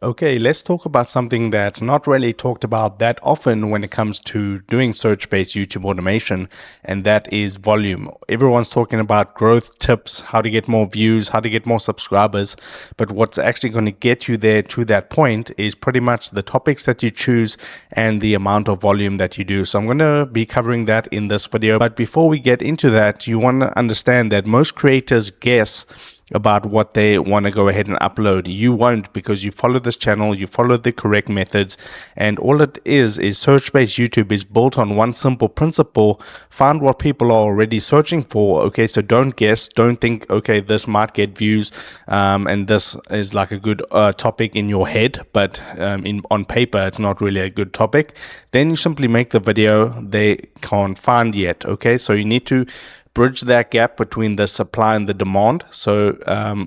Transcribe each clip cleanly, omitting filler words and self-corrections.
Okay, let's talk about something that's not really talked about that often when it comes to doing search-based YouTube automation, and that is volume. Everyone's talking about growth tips, how to get more views, how to get more subscribers, but what's actually going to get you there to that point is pretty much the topics that you choose and the amount of volume that you do. So I'm going to be covering that in this video. But before we get into that, you want to understand that most creators guess about what they want to go ahead and upload. You won't, because you follow this channel, you follow the correct methods, and all it is search-based YouTube is built on one simple principle: find what people are already searching for. Okay, so don't guess, don't think, okay, this might get views, and this is like a good topic in your head, but on paper it's not really a good topic. Then you simply make the video they can't find yet. Okay, so you need to bridge that gap between the supply and the demand. So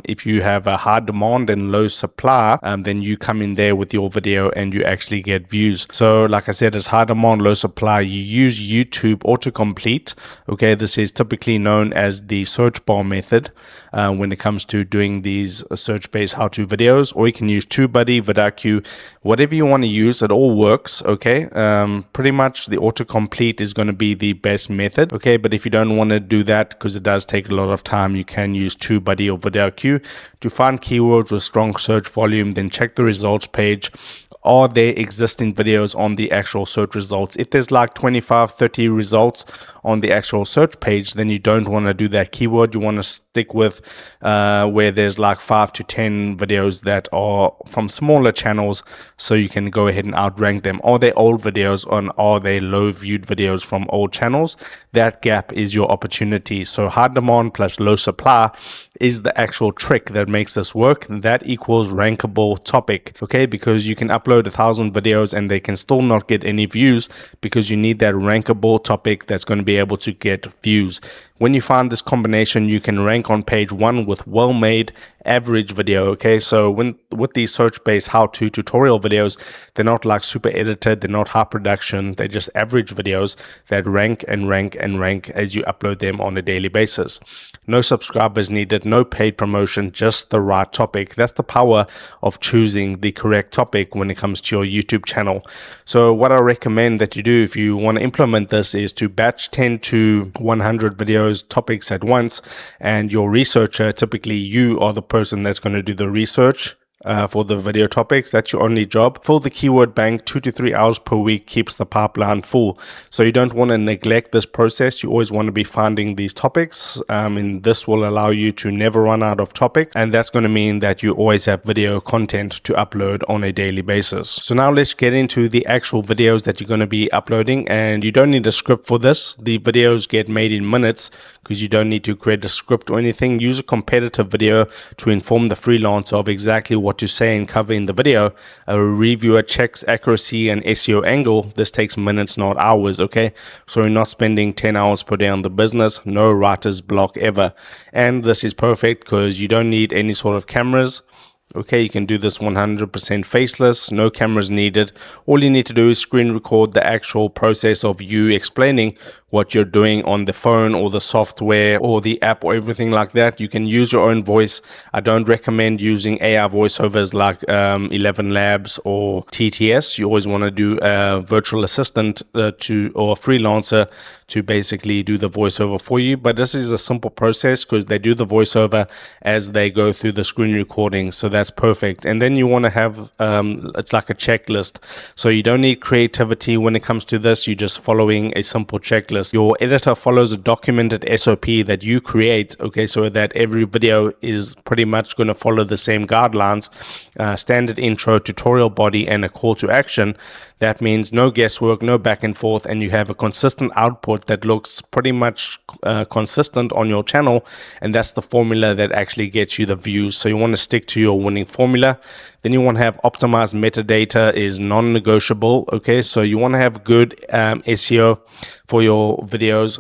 if you have a high demand and low supply, then you come in there with your video and you actually get views. So like I said, it's high demand, low supply. You use YouTube autocomplete. Okay, this is typically known as the search bar method when it comes to doing these search-based how-to videos, or you can use TubeBuddy, vidIQ, whatever you want to use. It all works. Okay, pretty much the autocomplete is going to be the best method. Okay, but if you don't want to do that, because it does take a lot of time, you can use TubeBuddy or vidIQ to find keywords with strong search volume. Then check the results page. Are there existing videos on the actual search results? If there's like 25-30 results on the actual search page, then you don't want to do that keyword. You want to stick with where there's like 5 to 10 videos that are from smaller channels, so you can go ahead and outrank them. Are they old videos, or are they low viewed videos from old channels? That gap is your opportunity. So high demand plus low supply is the actual trick that makes this work. That equals rankable topic. Okay, because you can upload 1,000 videos and they can still not get any views, because you need that rankable topic that's going to be able to get views. When you find this combination, you can rank on page one with well-made average video. Okay, so with these search-based how-to tutorial videos, they're not like super edited, they're not high production, they're just average videos that rank and rank and rank as you upload them on a daily basis. No subscribers needed, no paid promotion, just the right topic. That's the power of choosing the correct topic when it comes to your YouTube channel. So what I recommend that you do if you want to implement this is to batch 10 to 100 videos, topics at once, and your researcher, typically you are the person that's going to do the research for the video topics. That's your only job. Fill the keyword bank. 2 to 3 hours per week keeps the pipeline full. So you don't want to neglect this process. You always want to be finding these topics, and this will allow you to never run out of topics, and that's going to mean that you always have video content to upload on a daily basis. So now let's get into the actual videos that you're going to be uploading, and you don't need a script for this. The videos get made in minutes because you don't need to create a script or anything. Use a competitive video to inform the freelancer of exactly what to say and cover in the video. A reviewer checks accuracy and SEO angle. This takes minutes, not hours. Okay, so you're not spending 10 hours per day on the business. No writer's block ever. And this is perfect because you don't need any sort of cameras. Okay, you can do this 100% faceless, no cameras needed. All you need to do is screen record the actual process of you explaining what you're doing on the phone or the software or the app or everything like that. You can use your own voice. I don't recommend using AI voiceovers like 11 Labs or TTS. You always want to do a virtual assistant or a freelancer to basically do the voiceover for you. But this is a simple process because they do the voiceover as they go through the screen recording. So that's perfect. And then you want to have, it's like a checklist. So you don't need creativity when it comes to this. You're just following a simple checklist. Your editor follows a documented SOP that you create, okay, so that every video is pretty much going to follow the same guidelines, standard intro, tutorial body, and a call to action. That means no guesswork, no back and forth, and you have a consistent output that looks pretty much consistent on your channel, and that's the formula that actually gets you the views. So you want to stick to your winning formula. Then you want to have optimized metadata is non-negotiable. Okay, so you want to have good SEO for your videos.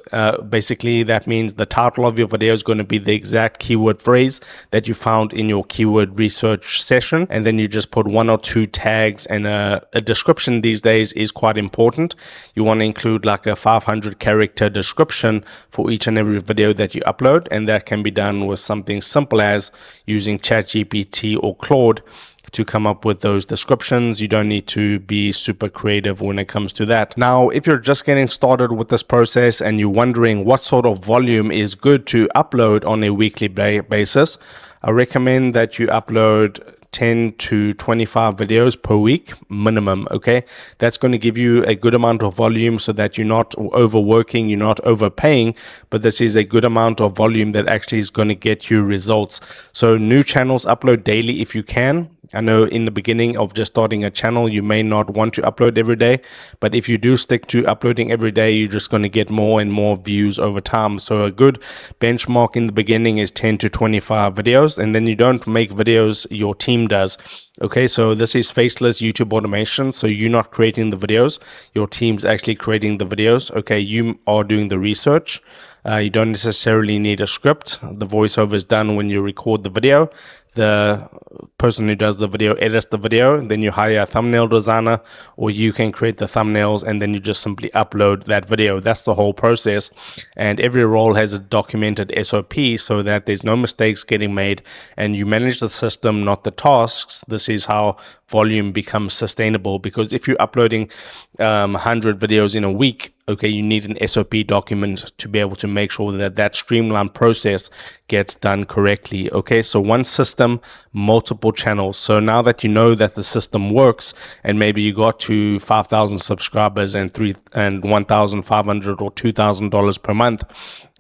Basically, that means the title of your video is going to be the exact keyword phrase that you found in your keyword research session, and then you just put 1 or 2 tags, and a description these days is quite important. You want to include like a 500 character description for each and every video that you upload, and that can be done with something simple as using ChatGPT or Claude to come up with those descriptions. You don't need to be super creative when it comes to that. Now, if you're just getting started with this process and you're wondering what sort of volume is good to upload on a weekly basis, I recommend that you upload 10 to 25 videos per week minimum. Okay, that's going to give you a good amount of volume so that you're not overworking, you're not overpaying, but this is a good amount of volume that actually is going to get you results. So new channels, upload daily if you can. I know in the beginning of just starting a channel, you may not want to upload every day, but if you do stick to uploading every day, you're just going to get more and more views over time. So a good benchmark in the beginning is 10 to 25 videos, and then you don't make videos, your team does. Okay, so this is Faceless YouTube automation. So you're not creating the videos, your team's actually creating the videos. Okay, you are doing the research. You don't necessarily need a script. The voiceover is done when you record the video. The person who does the video edits the video, then you hire a thumbnail designer, or you can create the thumbnails and then you just simply upload that video. That's the whole process, and every role has a documented SOP so that there's no mistakes getting made and you manage the system, not the tasks. This is how volume becomes sustainable, because if you're uploading 100 videos in a week, okay, you need an SOP document to be able to make sure that that streamlined process gets done correctly. Okay, so one system, multiple channels. So now that you know that the system works, and maybe you got to 5,000 subscribers and $1,500 or $2,000 per month,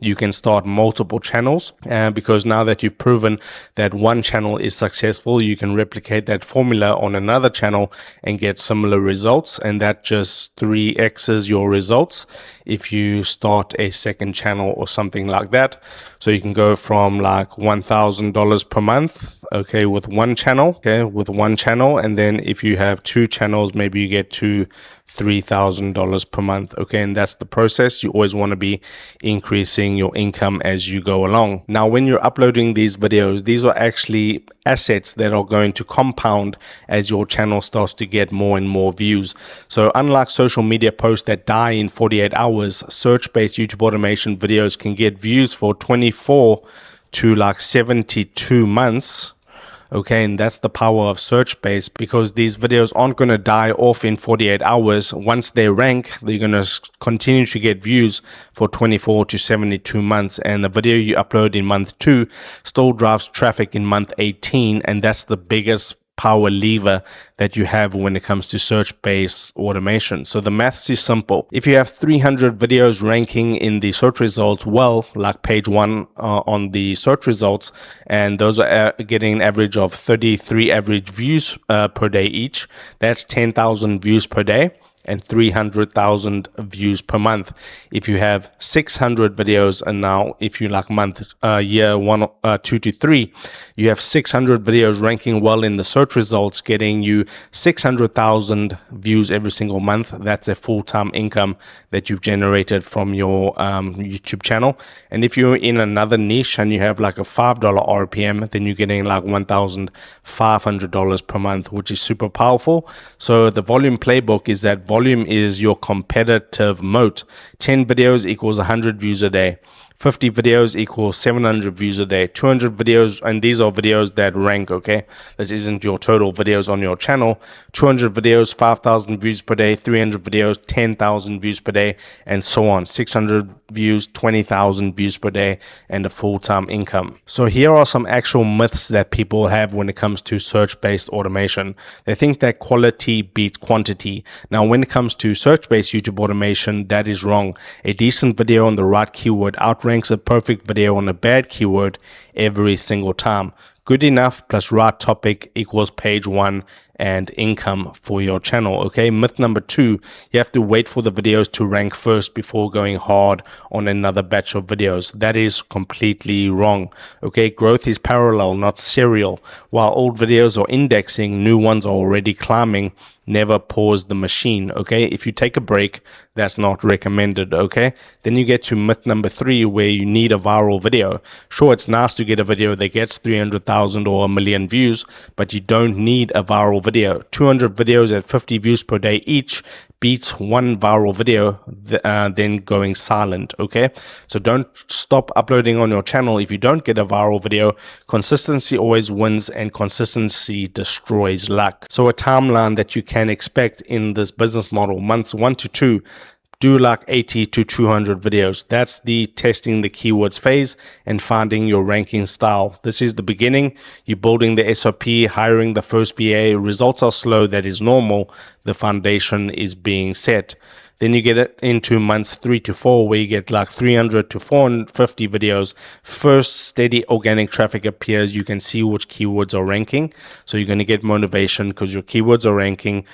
you can start multiple channels, because now that you've proven that one channel is successful, you can replicate that formula on another channel and get similar results, and that just 3x's your results if you start a second channel or something like that. So you can go from like $1,000 per month, okay, with one channel, and then if you have two channels, maybe you get to $3,000 per month. Okay, and that's the process. You always want to be increasing your income as you go along. Now, when you're uploading these videos, these are actually assets that are going to compound as your channel starts to get more and more views. So unlike social media posts that die in 48 hours, search-based YouTube automation videos can get views for 24 to like 72 months. Okay, and that's the power of search based, because these videos aren't going to die off in 48 hours. Once they rank, they're going to continue to get views for 24 to 72 months. And the video you upload in month 2 still drives traffic in month 18. And that's the biggest power lever that you have when it comes to search-based automation. So the maths is simple. If you have 300 videos ranking in the search results, well, like page 1 on the search results, and those are getting an average of 33 average views per day each, that's 10,000 views per day and 300,000 views per month. If you have 600 videos, and now if you like year 1, 2 to 3, you have 600 videos ranking well in the search results, getting you 600,000 views every single month. That's a full-time income that you've generated from your YouTube channel. And if you're in another niche and you have like a $5 RPM, then you're getting like $1,500 per month, which is super powerful. So the volume playbook is that volume is your competitive moat. 10 videos equals 100 views a day. 50 videos equals 700 views a day. 200 videos, and these are videos that rank, okay? This isn't your total videos on your channel. 200 videos, 5,000 views per day. 300 videos, 10,000 views per day, and so on. 600 views, 20,000 views per day, and a full-time income. So here are some actual myths that people have when it comes to search-based automation. They think that quality beats quantity. Now, when it comes to search-based YouTube automation, that is wrong. A decent video on the right keyword outranks a perfect video on a bad keyword every single time. Good enough plus right topic equals page 1 and income for your channel. Okay, myth number 2, you have to wait for the videos to rank first before going hard on another batch of videos. That is completely wrong. Okay, growth is parallel, not serial. While old videos are indexing, new ones are already climbing. Never pause the machine. Okay, if you take a break, that's not recommended. Okay, then you get to myth number 3, where you need a viral video. Sure, it's nice to get a video that gets 300,000 or 1 million views, but you don't need a viral video video. 200 videos at 50 views per day each beats one viral video then going silent. Okay, so don't stop uploading on your channel if you don't get a viral video. Consistency always wins, and consistency destroys luck. So a timeline that you can expect in this business model: months 1 to 2, do like 80 to 200 videos. That's the testing the keywords phase and finding your ranking style. This is the beginning. You're building the SOP, hiring the first VA. Results are slow. That is normal. The foundation is being set. Then you get it into months 3 to 4, where you get like 300 to 450 videos. First steady organic traffic appears. You can see which keywords are ranking. So you're going to get motivation because your keywords are ranking.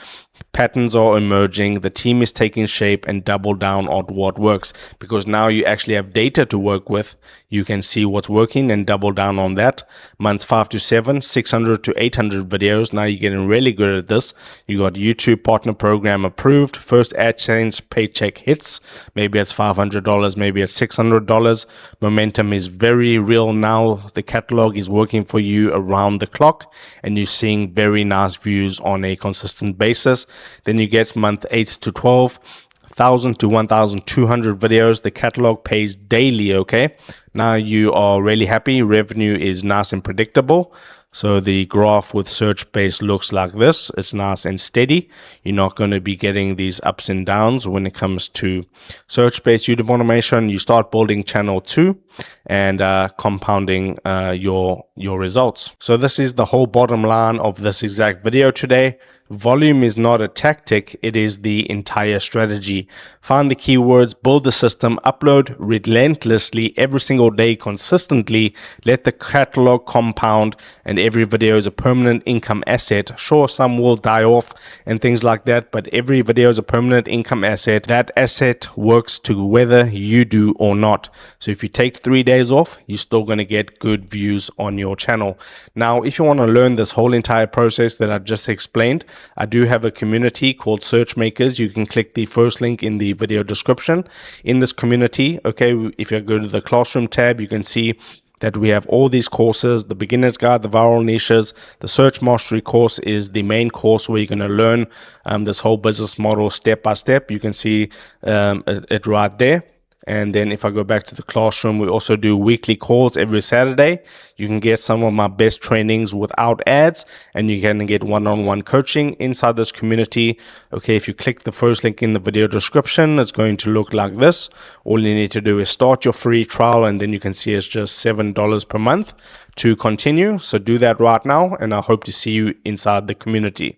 Patterns are emerging, the team is taking shape, and double down on what works, because now you actually have data to work with. You can see what's working and double down on that. Months 5 to 7, 600 to 800 videos. Now you're getting really good at this. You got YouTube partner program approved. First AdSense paycheck hits. Maybe it's $500, maybe it's $600. Momentum is very real now. The catalog is working for you around the clock, and you're seeing very nice views on a consistent basis. Then you get month 8 to 12, 1,000 to 1,200 videos. The catalog pays daily. Okay, now you are really happy. Revenue is nice and predictable. So the graph with search base looks like this. It's nice and steady. You're not going to be getting these ups and downs when it comes to search based YouTube automation. You start building channel 2 and compounding your results. So this is the whole bottom line of this exact video today. Volume is not a tactic, it is the entire strategy. Find the keywords, build the system, upload relentlessly every single day consistently, let the catalog compound, and every video is a permanent income asset. Sure, some will die off and things like that, but every video is a permanent income asset. That asset works to whether you do or not. So if you take 3 days off, you're still going to get good views on your channel. Now, if you want to learn this whole entire process that I just explained, I do have a community called Search Makers. You can click the first link in the video description. In this community, okay, if you go to the classroom tab, you can see that we have all these courses: the beginner's guide, the viral niches. The search mastery course is the main course where you're going to learn this whole business model step by step. You can see it right there. And then if I go back to the classroom, we also do weekly calls every Saturday. You can get some of my best trainings without ads, and you can get one-on-one coaching inside this community. Okay, if you click the first link in the video description, it's going to look like this. All you need to do is start your free trial, and then you can see it's just $7 per month to continue. So do that right now, and I hope to see you inside the community.